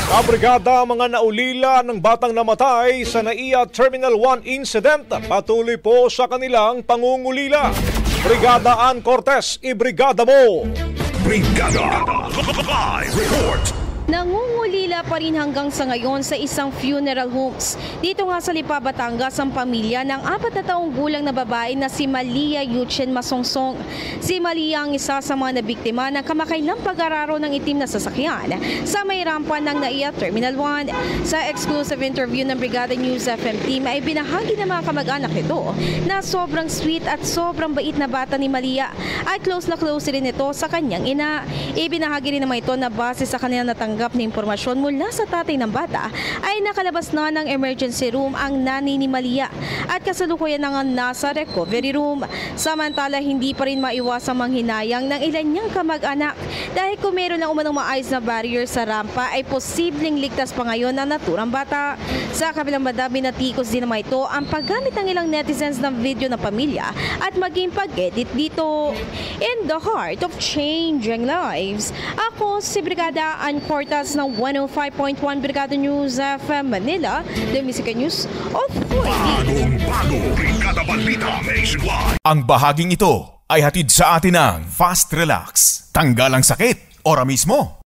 Kabrigada ang mga naulila ng batang namatay sa NAIA Terminal 1 incident patuloy po sa kanilang pangungulila. Brigada Ann Cortez, ibrigada mo! Brigada Live Report! Nangungulila pa rin hanggang sa ngayon sa isang funeral homes. Dito nga sa Lipa, Batangas, ang pamilya ng 4 na taong gulang na babae na si Malia Yuchen Masongsong. Si Malia ang isa sa mga nabiktima ng kamakailang pag-araro ng itim na sasakyan sa may rampa ng NAIA Terminal 1. Sa exclusive interview ng Brigada News FM team ay binahagi ng mga kamag-anak nito na sobrang sweet at sobrang bait na bata ni Malia at close na close rin ito sa kanyang ina. Ibinahagi rin naman ito na base sa kanilang natanggap na impormasyon mula sa tatay ng bata ay nakalabas na ng emergency room ang nanay ni Malia at kasalukuyan na nga nasa recovery room. Samantala, hindi pa rin maiwasang manghinayang ng ilan niyang kamag-anak dahil kung meron lang umanong maayos na barrier sa rampa ay posibleng ligtas pa ngayon ang naturang bata. Sa kabilang madami na tikos din naman ito ang paggamit ng ilang netizens ng video ng pamilya at maging pag-edit dito. In the heart of changing lives, ako si Brigada Ann Cortez ng 105.1 Brigada News FM Manila, the Music News Authority. Bagong Brigada Balita Nationwide. Ang bahaging ito ay hatid sa atin ng Fast Relax. Tanggal ang sakit, ora mismo.